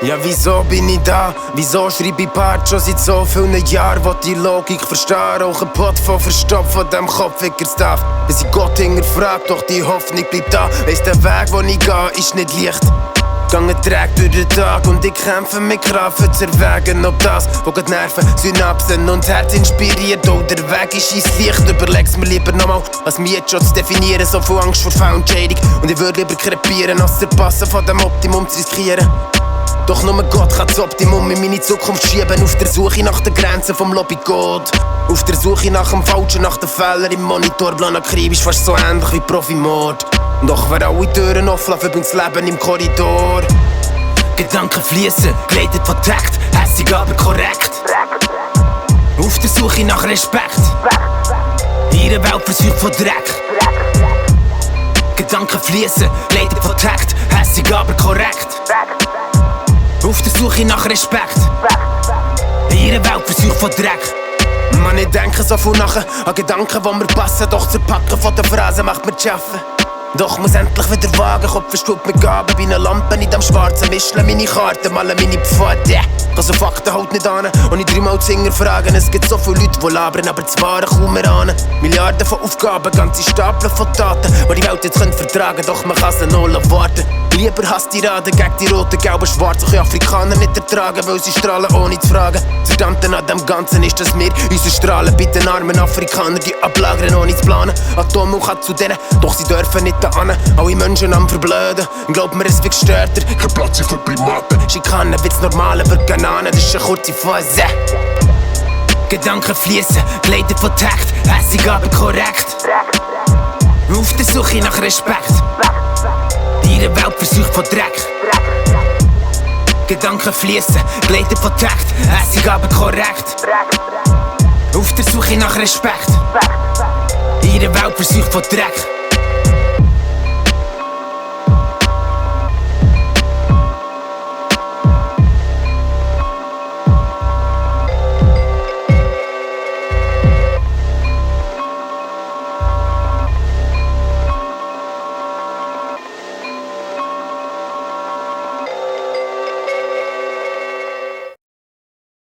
Ja, wieso bin ich da? Wieso schreibe ich Part schon seit so vielen Jahren? Wo die Logik verstehen, auch ein Pott von verstopft von dem Kopfwickers darf. Bis ich Gott hinterfragt, doch die Hoffnung bleibt da. Weiss, der Weg, wo ich gehe, ist nicht leicht. Gange trägt durch den Tag und ich kämpfe mit Kraft zu erwägen, ob das, wo die Nerven, Synapsen und Herz inspiriert. Auch der Weg ist ins Licht, überleg's mir lieber nochmal, als mich jetzt schon zu definieren. So viel Angst vor Found Shading und ich würde lieber krepieren, als der Passen von dem Optimum zu riskieren. Doch nur Gott kann das Optimum in meine Zukunft schieben. Auf der Suche nach den Grenzen vom Lobby Gott. Auf der Suche nach dem Falschen, nach den Fehlern im Monitorplan akribisch, fast so ähnlich wie Profimord. Doch wer alle Türen offen lässt, verbringt das Leben im Korridor. Gedanken fließen, geleitet von Takt, hässig aber korrekt. Auf der Suche nach Respekt, ihre Welt versucht von Dreck. Gedanken fließen, geleitet von Takt, hässig aber korrekt. Auf der Suche nach Respekt, ihre Welt versucht von Dreck. Man, ich denke so viel nachher an Gedanken, die mir passen. Doch zerpacken von der Phrase macht mir zu schaffen. Doch muss endlich wieder wagen, Kopf verstaubt mit Gaben. Bei einer Lampe nicht am Schwarzen, mischle meine Karten, malen meine Pfade. Kann so Fakten halt nicht ahnen und ich dreimal zu fragen. Es gibt so viele Leute, die labern, aber das Wahre kaum mehr ahnen. Milliarden von Aufgaben, ganze Stapeln von Taten, die die Welt jetzt vertragen können, doch man kann sie noch warten. Lieber hasst die Raden gegen die roten, gelben, schwarzen. Können Afrikaner nicht ertragen, weil sie strahlen ohne zu fragen. Das Verdammte an dem Ganzen ist, dass wir unsere Strahlen bei den armen Afrikanern die ablagern ohne zu planen. Atommilch hat zu denen, doch sie dürfen nicht da an. Alle Menschen am Verblöden, glaub mir, es wird gestörter. Kein Platz für Primaten. Schikanen wird's normal, aber Bananen, das ist eine kurze Phase. Gedanken fließen, geleitet von Takt, hässig aber korrekt. Auf der Suche nach Respekt, ihre Welt versucht von Dreck. Gedanken fließen, geleitet von Takt, hässig aber korrekt. Auf der Suche nach Respekt, ihre Welt versucht von Dreck.